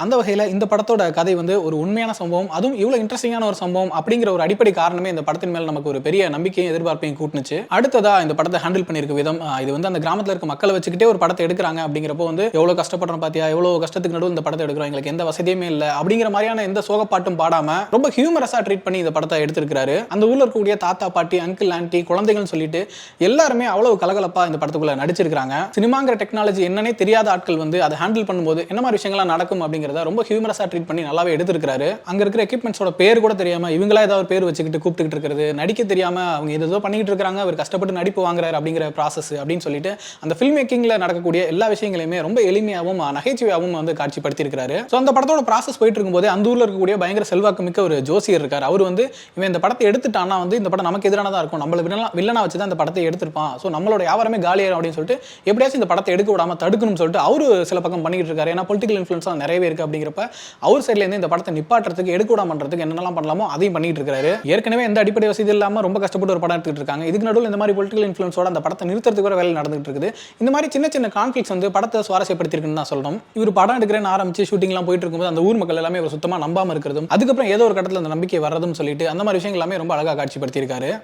அந்த வகையில் இந்த படத்தோட கதை வந்து ஒரு உண்மையான சம்பவம், அதுவும் இவ்வளோ இன்ட்ரெஸ்டிங்கான ஒரு சம்பவம் அப்படிங்கிற ஒரு அடிப்படை காரணமே இந்த படத்தின் மேல் நமக்கு ஒரு பெரிய நம்பிக்கையும் எதிர்பார்ப்பையும் கூட்டுனுச்சு. அடுத்ததா இந்த படத்தை ஹேண்டில் பண்ணியிருக்க விதம், இது வந்து அந்த கிராமத்தில் இருக்க மக்களை வச்சுக்கிட்டே ஒரு படத்தை எடுக்கிறாங்க அப்படிங்கிறப்போ வந்து எவ்வளோ கஷ்டப்படுறோம் பார்த்தியா, எவ்வளோ கஷ்டத்துக்கு நடுவில் இந்த படத்தை எடுக்கிறோம், எங்களுக்கு எந்த வசதியுமே இல்லை அப்படிங்கிற மாதிரியான எந்த சோகப்பாட்டும் பாடாம ரொம்ப ஹியூமரஸா ட்ரீட் பண்ணி இந்த படத்தை எடுத்திருக்காரு. அந்த ஊர்ல இருக்கக்கூடிய தாத்தா பாட்டி, அங்கிள் ஆண்டி, குழந்தைகள் சொல்லிட்டு எல்லாருமே அவ்வளவு கலகலப்பா இந்த படத்துக்குள்ள நடிச்சிருக்காங்க. சினிமாங்கிற டெக்னாலஜி என்னன்னே தெரியாத ஆட்கள் வந்து அதை ஹேண்டில் பண்ணும்போது என்ன மாதிரி விஷயங்கள்லாம் நடக்கும் அப்படிங்கிறத ரொம்ப ஹியூமரஸா ட்ரீட் பண்ணி நல்லாவே எடுத்திருக்காரு. அங்க இருக்கிற எக்யூப்மெண்ட்ஸோட பேர் கூட தெரியாம இவங்களா ஏதாவது பேர் வச்சுக்கிட்டு கூப்பிட்டு இருக்கிறது, நடிக்க தெரியாம அவங்க ஏதோ பண்ணிட்டு இருக்காங்க, அவர் கஷ்டப்பட்டு நடிப்பு வாங்குறாரு அப்படிங்கிற ப்ராசஸ் அப்படின்னு சொல்லிட்டு அந்த ஃபில்ம் மேக்கிங்ல நடக்கக்கூடிய எல்லா விஷயங்களையுமே ரொம்ப எளிமையாகவும் நகைச்சுவையாகவும் வந்து காட்சிப்படுத்தி இருக்காரு. ஸோ அந்த படத்தோட ப்ராசஸ் போயிட்டு இருக்கும்போது அந்த ஊர்ல இருக்கக்கூடிய பயங்கர செல்வாக்கு மிக்க ஒரு ஜோசியர் இருக்காரு. அவர் வந்து இவன் இந்த படத்தை எடுத்துட்டானா வந்து இந்த படம் நமக்கு எதிரானதா இருக்கும், நம்மள வில்லனா வச்சு தான் இந்த படத்தை எடுத்திருப்பான், ஸோ நம்மளோட வியாபாரமே காலியாகும் அப்படின்னு சொல்லிட்டு எப்படியாச்சும் இந்த படத்தை எடுக்க விடாம தடுக்கணும்னு சொல்லிட்டு அவரு சில பக்கம் பண்ணிட்டு இருக்காரு. ஏன்னா பொலிட்டிக்கல் இன்ஃப்ளூயன்ஸ் நிறையவே இருக்கு அப்படிங்கிறப்ப அவர் சைட்ல இருந்து இந்த படத்தை நிப்பாட்டுறதுக்கு எடுக்க விடாம பண்றதுக்கு என்னெல்லாம் பண்ணலாமோ அதையும் பண்ணிட்டு இருக்காரு. ஏற்கனவே எந்த அடிப்படை வசதி இல்லாம ரொம்ப கஷ்டப்பட்டு ஒரு படம் எடுத்துட்டு இருக்காங்க. இதுக்கு நடுவில் இந்த மாதிரி பொலிட்டிக்கல் இன்ஃப்ளூயன்ஸோட அந்த படத்தை நிறுத்துறதுக்கு கூட வேலை நடந்துட்டு இருக்குது. இந்த மாதிரி சின்ன சின்ன கான்ஃபிளிக்ஸ் வந்து படத்தை சுவாரஸ்யப்படுத்திருக்குன்னு தான் சொல்லணும். இவர் படம் எடுக்கிறேன்னு ஆரம்பிச்சு ஷூட்டிங்லாம் போயிட்டு இருக்கும்போது அந்த ஊர் மக்கள் எல்லாமே சுத்தமா நம்பாம இருக்கிறதும், அதுக்கப்புறம் ஏதோ ஒரு கட்டத்தில் அந்த நம்பிக்கை வர்றதும் சொல்லிட்டு அந்த மாதிரி விஷயங்கள் எல்லாமே ரொம்ப அழகாக காட்சிப்படுத்தியிருக்காரு.